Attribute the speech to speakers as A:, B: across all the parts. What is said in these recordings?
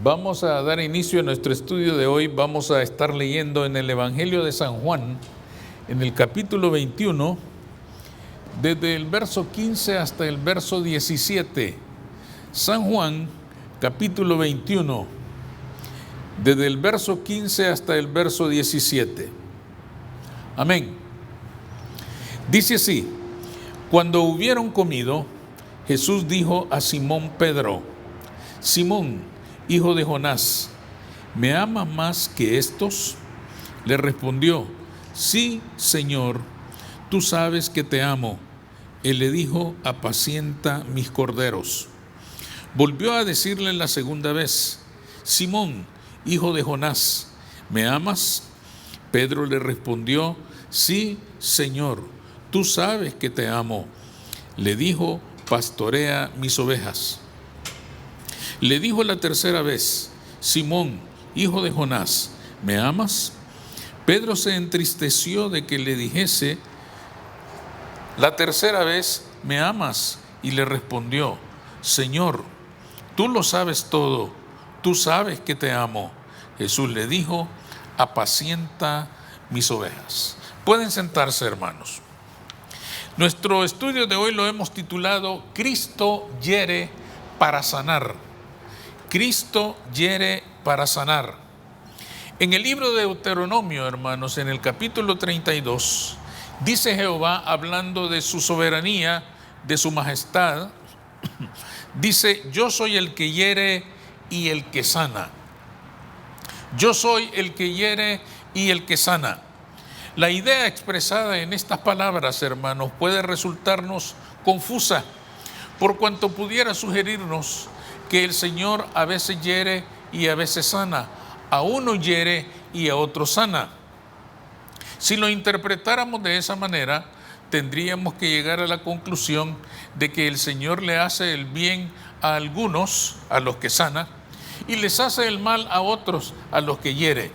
A: Vamos a dar inicio a nuestro estudio de hoy. Vamos a estar leyendo en el Evangelio de San Juan, en el capítulo 21, desde el verso 15 hasta el verso 17. San Juan, capítulo 21, desde el verso 15 hasta el verso 17. Amén. Dice así: cuando hubieron comido, Jesús dijo a Simón Pedro: Simón, hijo de Jonás, ¿me amas más que estos? Le respondió: sí, Señor, tú sabes que te amo. Él le dijo: apacienta mis corderos. Volvió a decirle la segunda vez: Simón, hijo de Jonás, ¿me amas? Pedro le respondió: sí, Señor, tú sabes que te amo. Le dijo: pastorea mis ovejas. Le dijo la tercera vez: Simón, hijo de Jonás, ¿me amas? Pedro se entristeció de que le dijese la tercera vez: ¿me amas? Y le respondió: Señor, tú lo sabes todo, tú sabes que te amo. Jesús le dijo: apacienta mis ovejas. Pueden sentarse, hermanos. Nuestro estudio de hoy lo hemos titulado Cristo hiere para sanar. Cristo hiere para sanar. En el libro de Deuteronomio, hermanos, en el capítulo 32, dice Jehová, hablando de su soberanía, de su majestad, dice: yo soy el que hiere y el que sana. Yo soy el que hiere y el que sana. La idea expresada en estas palabras, hermanos, puede resultarnos confusa, por cuanto pudiera sugerirnos que el Señor a veces hiere y a veces sana, a uno hiere y a otro sana. Si lo interpretáramos de esa manera, tendríamos que llegar a la conclusión de que el Señor le hace el bien a algunos, a los que sana, y les hace el mal a otros, a los que hiere.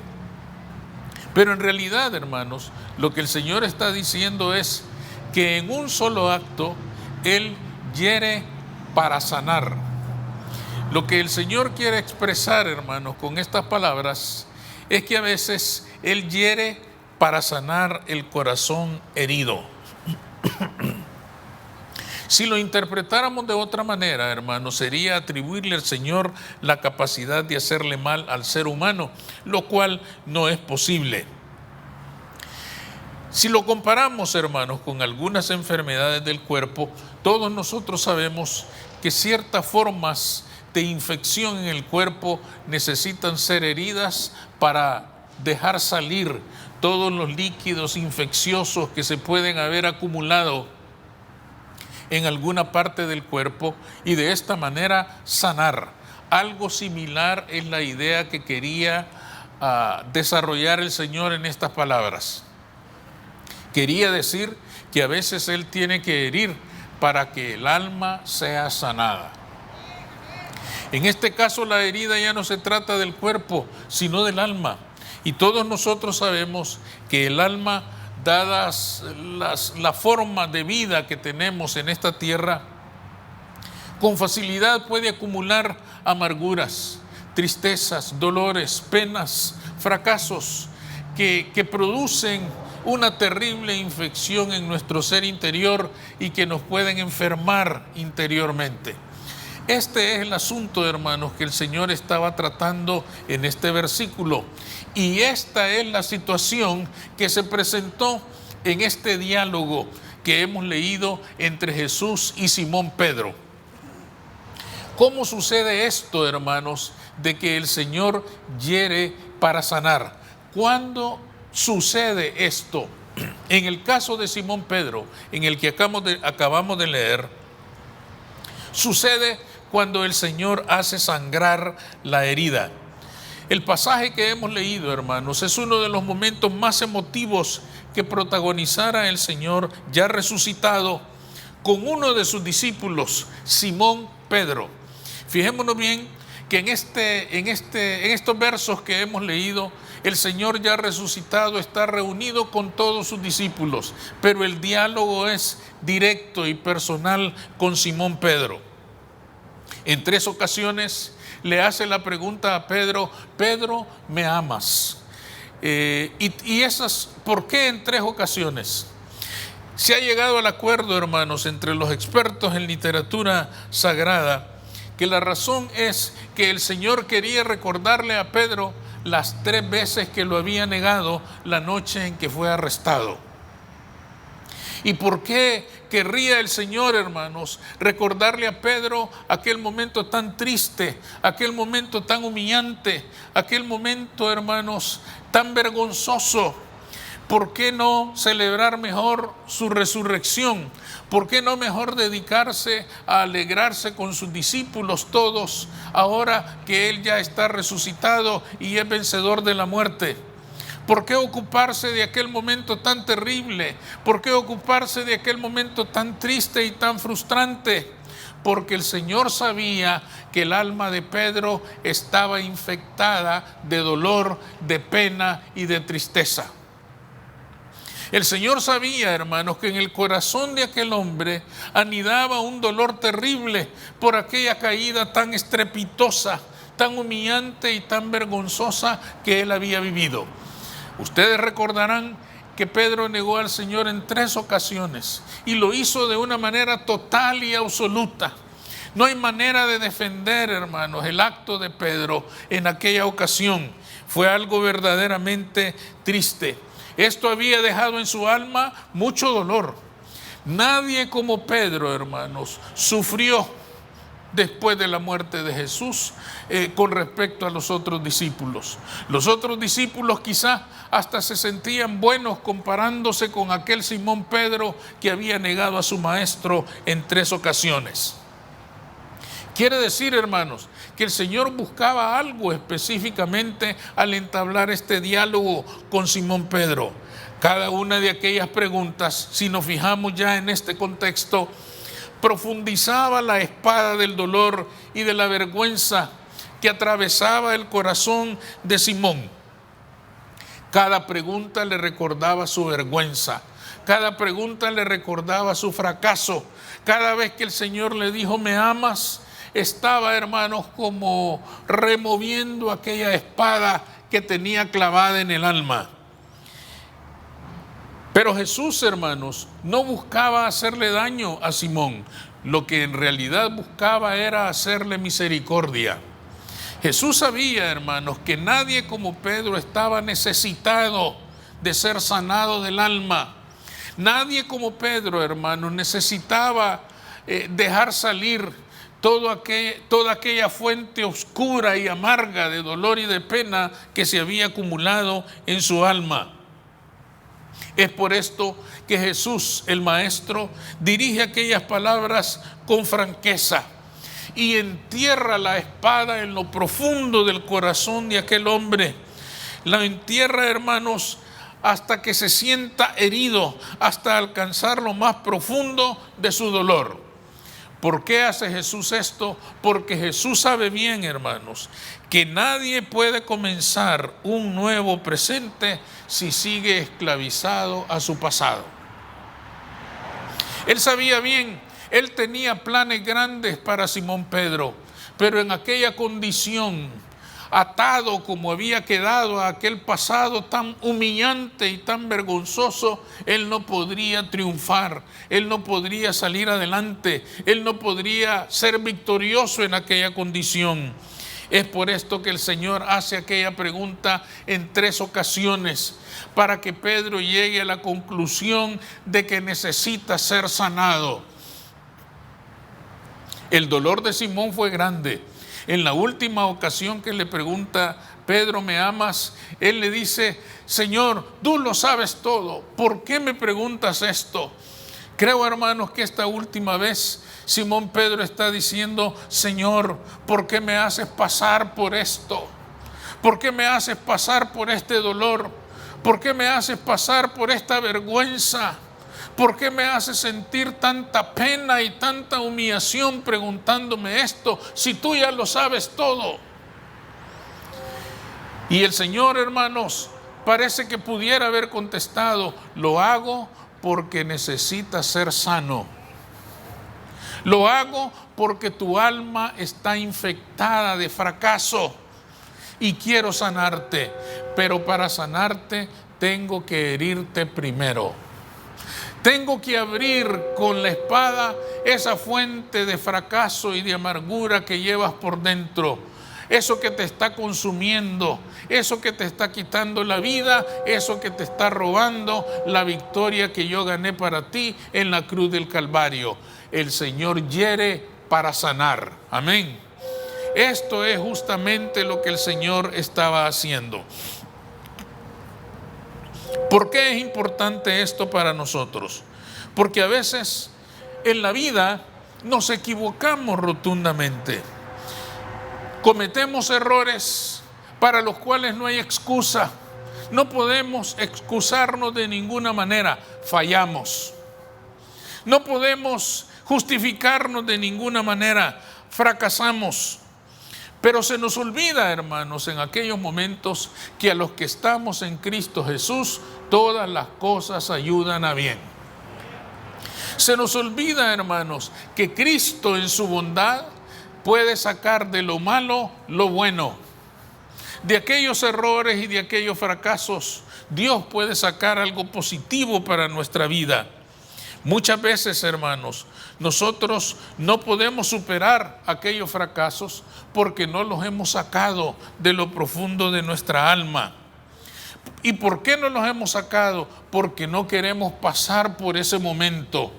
A: Pero en realidad, hermanos, lo que el Señor está diciendo es que en un solo acto Él hiere para sanar. Lo que el Señor quiere expresar, hermanos, con estas palabras es que a veces Él hiere para sanar el corazón herido. Si lo interpretáramos de otra manera, hermanos, sería atribuirle al Señor la capacidad de hacerle mal al ser humano, lo cual no es posible. Si lo comparamos, hermanos, con algunas enfermedades del cuerpo, todos nosotros sabemos que ciertas formas de infección en el cuerpo necesitan ser heridas para dejar salir todos los líquidos infecciosos que se pueden haber acumulado en alguna parte del cuerpo y de esta manera sanar. Algo similar es la idea que quería desarrollar el Señor en estas palabras. Quería decir que a veces Él tiene que herir para que el alma sea sanada. En este caso, la herida ya no se trata del cuerpo, sino del alma. Y todos nosotros sabemos que el alma, dadas la forma de vida que tenemos en esta tierra, con facilidad puede acumular amarguras, tristezas, dolores, penas, fracasos que producen una terrible infección en nuestro ser interior y que nos pueden enfermar interiormente. Este es el asunto, hermanos, que el Señor estaba tratando en este versículo. Y esta es la situación que se presentó en este diálogo que hemos leído entre Jesús y Simón Pedro. ¿Cómo sucede esto, hermanos, de que el Señor hiere para sanar? ¿Cuándo sucede esto? En el caso de Simón Pedro, en el que acabamos de leer, sucede cuando el Señor hace sangrar la herida. El pasaje que hemos leído, hermanos, es uno de los momentos más emotivos que protagonizara el Señor ya resucitado con uno de sus discípulos, Simón Pedro. Fijémonos bien que en estos versos que hemos leído, el Señor ya resucitado está reunido con todos sus discípulos, pero el diálogo es directo y personal con Simón Pedro. En 3 ocasiones le hace la pregunta a Pedro: Pedro, ¿me amas? Y esas, ¿por qué en 3 ocasiones? Se ha llegado al acuerdo, hermanos, entre los expertos en literatura sagrada, que la razón es que el Señor quería recordarle a Pedro las 3 veces que lo había negado la noche en que fue arrestado. ¿Y por qué querría el Señor, hermanos, recordarle a Pedro aquel momento tan triste, aquel momento tan humillante, aquel momento, hermanos, tan vergonzoso? ¿Por qué no celebrar mejor su resurrección? ¿Por qué no mejor dedicarse a alegrarse con sus discípulos todos, ahora que Él ya está resucitado y es vencedor de la muerte? ¿Por qué ocuparse de aquel momento tan terrible? ¿Por qué ocuparse de aquel momento tan triste y tan frustrante? Porque el Señor sabía que el alma de Pedro estaba infectada de dolor, de pena y de tristeza. El Señor sabía, hermanos, que en el corazón de aquel hombre anidaba un dolor terrible por aquella caída tan estrepitosa, tan humillante y tan vergonzosa que él había vivido. Ustedes recordarán que Pedro negó al Señor en 3 ocasiones y lo hizo de una manera total y absoluta. No hay manera de defender, hermanos, el acto de Pedro en aquella ocasión. Fue algo verdaderamente triste. Esto había dejado en su alma mucho dolor. Nadie como Pedro, hermanos, sufrió después de la muerte de Jesús con respecto a los otros discípulos. Los otros discípulos quizás hasta se sentían buenos comparándose con aquel Simón Pedro que había negado a su maestro en 3 ocasiones. Quiere decir, hermanos, que el Señor buscaba algo específicamente al entablar este diálogo con Simón Pedro. Cada una de aquellas preguntas, si nos fijamos ya en este contexto, profundizaba la espada del dolor y de la vergüenza que atravesaba el corazón de Simón. Cada pregunta le recordaba su vergüenza. Cada pregunta le recordaba su fracaso. Cada vez que el Señor le dijo: ¿me amas?, estaba, hermanos, como removiendo aquella espada que tenía clavada en el alma. Pero Jesús, hermanos, no buscaba hacerle daño a Simón. Lo que en realidad buscaba era hacerle misericordia. Jesús sabía, hermanos, que nadie como Pedro estaba necesitado de ser sanado del alma. Nadie como Pedro, hermanos, necesitaba dejar salir toda aquella fuente oscura y amarga de dolor y de pena que se había acumulado en su alma. Es por esto que Jesús, el Maestro, dirige aquellas palabras con franqueza y entierra la espada en lo profundo del corazón de aquel hombre. La entierra, hermanos, hasta que se sienta herido, hasta alcanzar lo más profundo de su dolor. ¿Por qué hace Jesús esto? Porque Jesús sabe bien, hermanos, que nadie puede comenzar un nuevo presente si sigue esclavizado a su pasado. Él sabía bien, él tenía planes grandes para Simón Pedro, pero en aquella condición, atado como había quedado a aquel pasado tan humillante y tan vergonzoso, él no podría triunfar, él no podría salir adelante, él no podría ser victorioso en aquella condición. Es por esto que el Señor hace aquella pregunta en 3 ocasiones, para que Pedro llegue a la conclusión de que necesita ser sanado. El dolor de Simón fue grande. En la última ocasión que le pregunta: Pedro, ¿me amas?, él le dice: Señor, tú lo sabes todo, ¿por qué me preguntas esto? Creo, hermanos, que esta última vez Simón Pedro está diciendo: Señor, ¿por qué me haces pasar por esto? ¿Por qué me haces pasar por este dolor? ¿Por qué me haces pasar por esta vergüenza? ¿Por qué me haces sentir tanta pena y tanta humillación preguntándome esto, si tú ya lo sabes todo? Y el Señor, hermanos, parece que pudiera haber contestado: lo hago porque necesitas ser sano. Lo hago porque tu alma está infectada de fracaso y quiero sanarte, pero para sanarte tengo que herirte primero. Tengo que abrir con la espada esa fuente de fracaso y de amargura que llevas por dentro. Eso que te está consumiendo, eso que te está quitando la vida, eso que te está robando la victoria que yo gané para ti en la cruz del Calvario. El Señor hiere para sanar. Amén. Esto es justamente lo que el Señor estaba haciendo. ¿Por qué es importante esto para nosotros? Porque a veces en la vida nos equivocamos rotundamente. Cometemos errores para los cuales no hay excusa. No podemos excusarnos de ninguna manera. Fallamos. No podemos justificarnos de ninguna manera. Fracasamos. Pero se nos olvida, hermanos, en aquellos momentos que a los que estamos en Cristo Jesús, todas las cosas ayudan a bien. Se nos olvida, hermanos, que Cristo en su bondad puede sacar de lo malo lo bueno. De aquellos errores y de aquellos fracasos, Dios puede sacar algo positivo para nuestra vida. Muchas veces, hermanos, nosotros no podemos superar aquellos fracasos porque no los hemos sacado de lo profundo de nuestra alma. ¿Y por qué no los hemos sacado? Porque no queremos pasar por ese momento,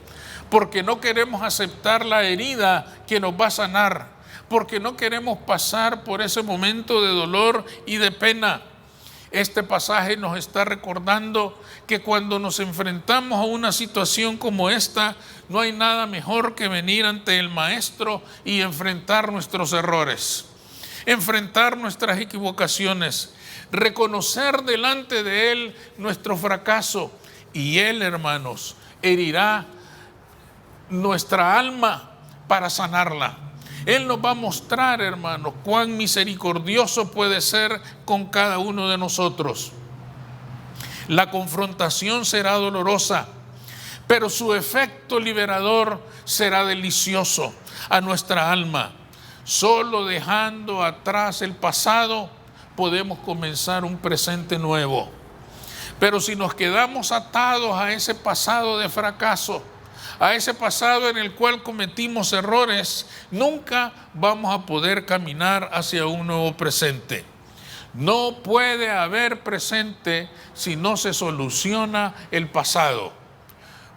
A: porque no queremos aceptar la herida que nos va a sanar, porque no queremos pasar por ese momento de dolor y de pena. Este pasaje nos está recordando que cuando nos enfrentamos a una situación como esta, no hay nada mejor que venir ante el Maestro y enfrentar nuestros errores, enfrentar nuestras equivocaciones, reconocer delante de Él nuestro fracaso. Y Él, hermanos, herirá nuestra alma para sanarla. Él nos va a mostrar, hermanos, cuán misericordioso puede ser con cada uno de nosotros. La confrontación será dolorosa, pero su efecto liberador será delicioso a nuestra alma. Solo dejando atrás el pasado podemos comenzar un presente nuevo. Pero si nos quedamos atados a ese pasado de fracaso, a ese pasado en el cual cometimos errores, nunca vamos a poder caminar hacia un nuevo presente. No puede haber presente si no se soluciona el pasado.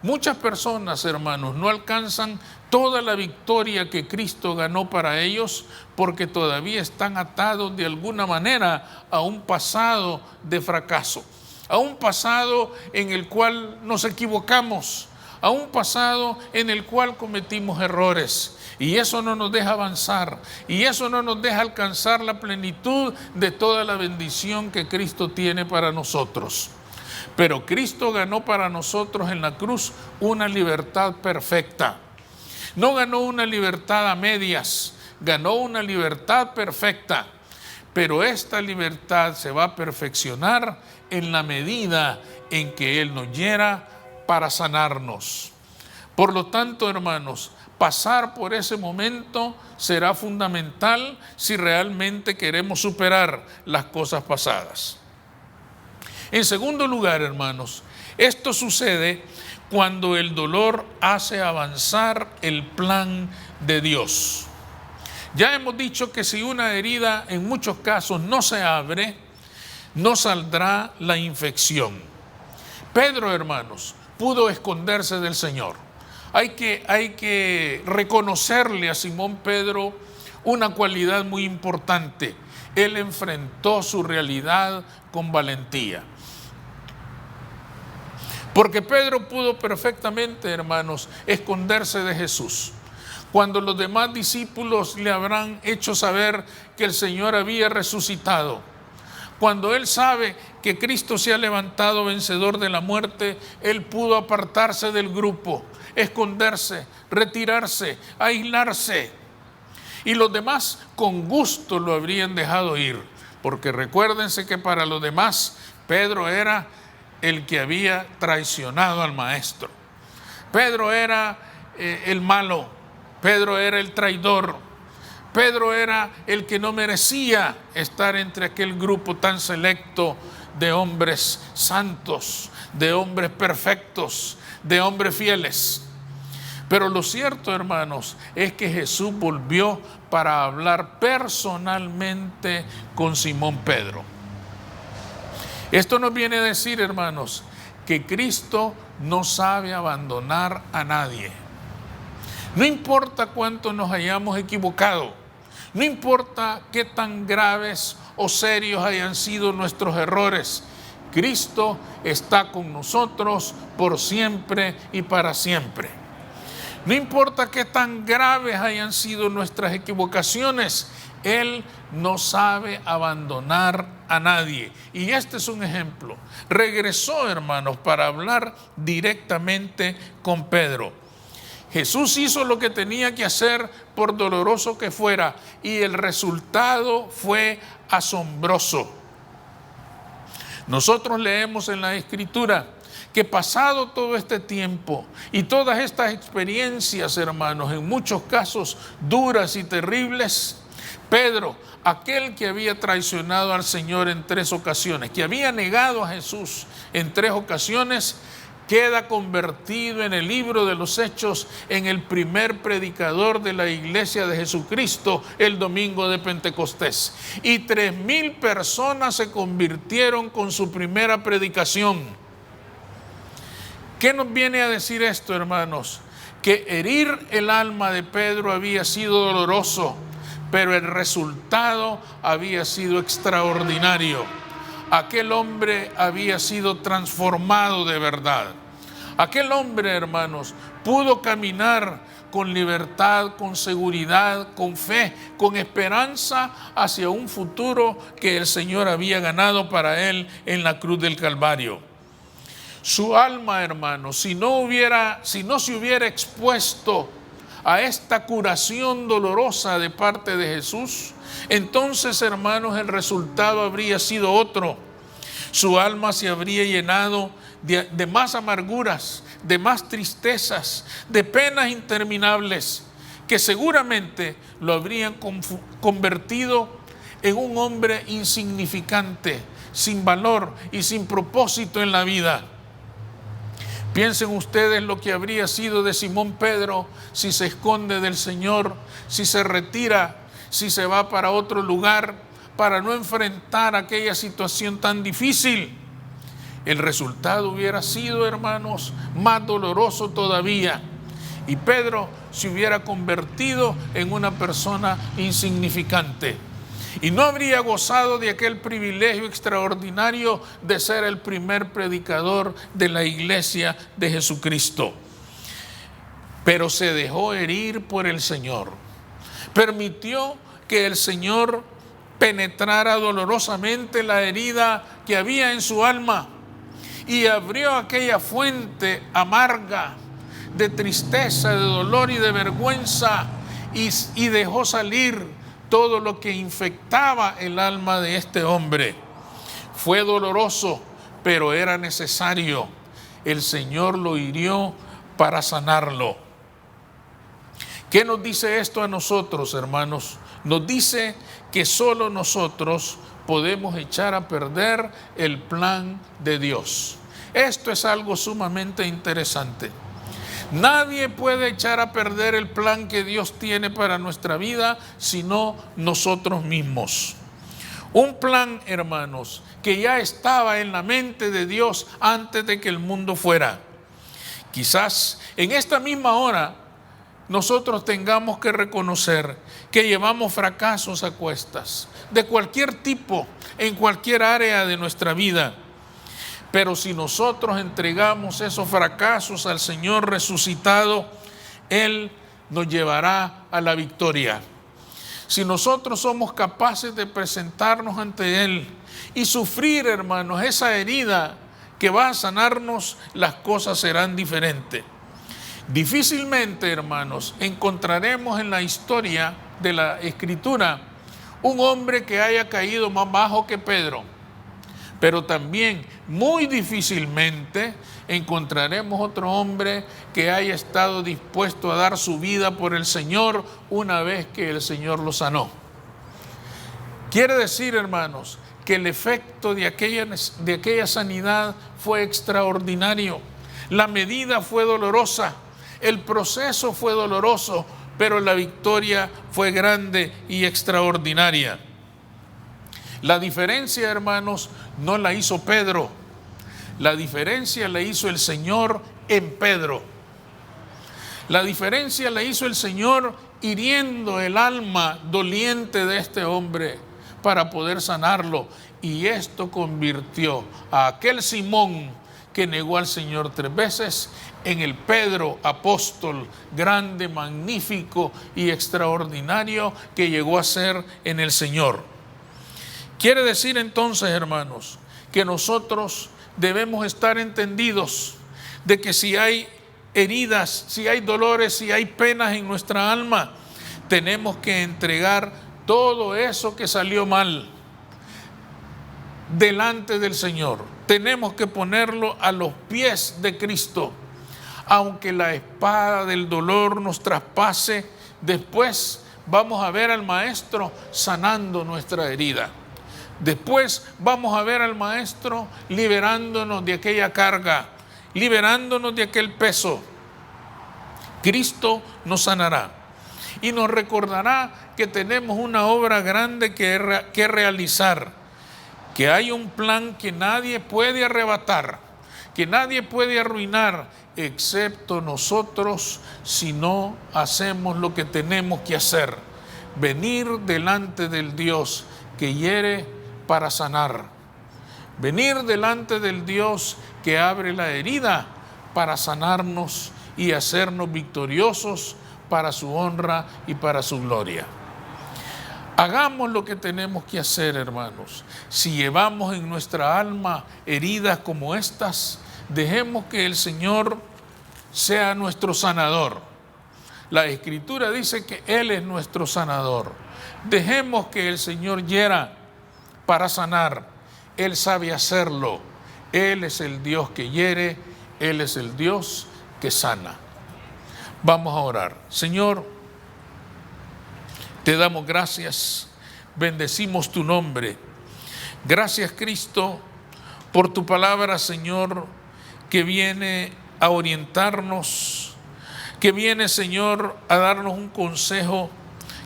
A: Muchas personas, hermanos, no alcanzan toda la victoria que Cristo ganó para ellos porque todavía están atados de alguna manera a un pasado de fracaso, a un pasado en el cual nos equivocamos, a un pasado en el cual cometimos errores. Y eso no nos deja avanzar. Y eso no nos deja alcanzar la plenitud de toda la bendición que Cristo tiene para nosotros. Pero Cristo ganó para nosotros en la cruz una libertad perfecta. No ganó una libertad a medias, ganó una libertad perfecta. Pero esta libertad se va a perfeccionar en la medida en que Él nos hiera para sanarnos. Por lo tanto, hermanos, pasar por ese momento será fundamental si realmente queremos superar las cosas pasadas. En segundo lugar, hermanos, esto sucede cuando el dolor hace avanzar el plan de Dios. Ya hemos dicho que si una herida en muchos casos no se abre, no saldrá la infección. Pedro, hermanos, pudo esconderse del Señor. Hay que reconocerle a Simón Pedro una cualidad muy importante. Él enfrentó su realidad con valentía. Porque Pedro pudo perfectamente, hermanos, esconderse de Jesús. Cuando los demás discípulos le habrán hecho saber que el Señor había resucitado, cuando él sabe que Cristo se ha levantado vencedor de la muerte, él pudo apartarse del grupo, esconderse, retirarse, aislarse. Y los demás con gusto lo habrían dejado ir, porque recuérdense que para los demás Pedro era el que había traicionado al Maestro. Pedro era el malo, Pedro era el traidor. Pedro era el que no merecía estar entre aquel grupo tan selecto de hombres santos, de hombres perfectos, de hombres fieles. Pero lo cierto, hermanos, es que Jesús volvió para hablar personalmente con Simón Pedro. Esto nos viene a decir, hermanos, que Cristo no sabe abandonar a nadie. No importa cuánto nos hayamos equivocado, no importa qué tan graves o serios hayan sido nuestros errores, Cristo está con nosotros por siempre y para siempre. No importa qué tan graves hayan sido nuestras equivocaciones, Él no sabe abandonar a nadie. Y este es un ejemplo. Regresó, hermanos, para hablar directamente con Pedro. Jesús hizo lo que tenía que hacer, por doloroso que fuera, y el resultado fue asombroso. Nosotros leemos en la Escritura que pasado todo este tiempo y todas estas experiencias, hermanos, en muchos casos duras y terribles, Pedro, aquel que había traicionado al Señor en 3 ocasiones, que había negado a Jesús en 3 ocasiones, queda convertido en el libro de los Hechos en el primer predicador de la iglesia de Jesucristo el domingo de Pentecostés. Y 3,000 personas se convirtieron con su primera predicación. ¿Qué nos viene a decir esto, hermanos? Que herir el alma de Pedro había sido doloroso, pero el resultado había sido extraordinario. Aquel hombre había sido transformado de verdad. Aquel hombre, hermanos, pudo caminar con libertad, con seguridad, con fe, con esperanza hacia un futuro que el Señor había ganado para él en la cruz del Calvario. Su alma, hermanos, si no se hubiera expuesto a esta curación dolorosa de parte de Jesús, entonces, hermanos, el resultado habría sido otro. Su alma se habría llenado de más amarguras, de más tristezas, de penas interminables, que seguramente lo habrían convertido en un hombre insignificante, sin valor y sin propósito en la vida. Piensen ustedes lo que habría sido de Simón Pedro si se esconde del Señor, si se retira, si se va para otro lugar para no enfrentar aquella situación tan difícil. El resultado hubiera sido, hermanos, más doloroso todavía. Y Pedro se hubiera convertido en una persona insignificante. Y no habría gozado de aquel privilegio extraordinario de ser el primer predicador de la iglesia de Jesucristo. Pero se dejó herir por el Señor. Permitió que el Señor penetrara dolorosamente la herida que había en su alma y abrió aquella fuente amarga de tristeza, de dolor y de vergüenza y dejó salir todo lo que infectaba el alma de este hombre. Fue doloroso, pero era necesario. El Señor lo hirió para sanarlo. ¿Qué nos dice esto a nosotros, hermanos? Nos dice que solo nosotros podemos echar a perder el plan de Dios. Esto es algo sumamente interesante. Nadie puede echar a perder el plan que Dios tiene para nuestra vida, sino nosotros mismos. Un plan, hermanos, que ya estaba en la mente de Dios antes de que el mundo fuera. Quizás en esta misma hora nosotros tengamos que reconocer que llevamos fracasos a cuestas, de cualquier tipo, en cualquier área de nuestra vida. Pero si nosotros entregamos esos fracasos al Señor resucitado, Él nos llevará a la victoria. Si nosotros somos capaces de presentarnos ante Él y sufrir, hermanos, esa herida que va a sanarnos, las cosas serán diferentes. Difícilmente, hermanos, encontraremos en la historia de la Escritura un hombre que haya caído más bajo que Pedro. pero también muy difícilmente encontraremos otro hombre que haya estado dispuesto a dar su vida por el Señor una vez que el Señor lo sanó. Quiere decir, hermanos, que el efecto de aquella sanidad fue extraordinario. La medida fue dolorosa, el proceso fue doloroso, pero la victoria fue grande y extraordinaria. La diferencia, hermanos, no la hizo Pedro. La diferencia la hizo el Señor en Pedro. La diferencia la hizo el Señor hiriendo el alma doliente de este hombre para poder sanarlo. Y esto convirtió a aquel Simón que negó al Señor 3 veces en el Pedro apóstol grande, magnífico y extraordinario que llegó a ser en el Señor. Quiere decir entonces, hermanos, que nosotros debemos estar entendidos de que si hay heridas, si hay dolores, si hay penas en nuestra alma, tenemos que entregar todo eso que salió mal delante del Señor. Tenemos que ponerlo a los pies de Cristo. Aunque la espada del dolor nos traspase, después vamos a ver al Maestro sanando nuestra herida. Después vamos a ver al Maestro liberándonos de aquella carga, liberándonos de aquel peso. Cristo nos sanará y nos recordará que tenemos una obra grande que realizar, que hay un plan que nadie puede arrebatar, que nadie puede arruinar, excepto nosotros, si no hacemos lo que tenemos que hacer: venir delante del Dios que hiere para sanar, venir delante del Dios que abre la herida para sanarnos y hacernos victoriosos para su honra y para su gloria. Hagamos lo que tenemos que hacer, hermanos. Si llevamos en nuestra alma heridas como estas, dejemos que el Señor sea nuestro sanador. La Escritura dice que Él es nuestro sanador. Dejemos que el Señor hiera para sanar. Él sabe hacerlo. Él es el Dios que hiere, Él es el Dios que sana. Vamos a orar. Señor, te damos gracias, bendecimos tu nombre. Gracias, Cristo, por tu palabra, Señor, que viene a orientarnos, que viene, Señor, a darnos un consejo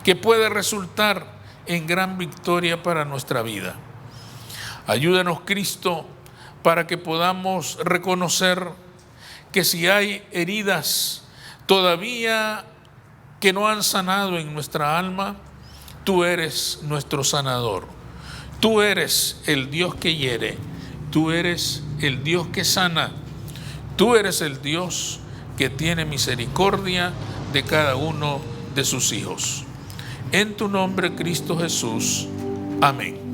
A: que puede resultar en gran victoria para nuestra vida. Ayúdanos, Cristo, para que podamos reconocer que si hay heridas todavía que no han sanado en nuestra alma, tú eres nuestro sanador. Tú eres el Dios que hiere, tú eres el Dios que sana, tú eres el Dios que tiene misericordia de cada uno de sus hijos. En tu nombre, Cristo Jesús. Amén.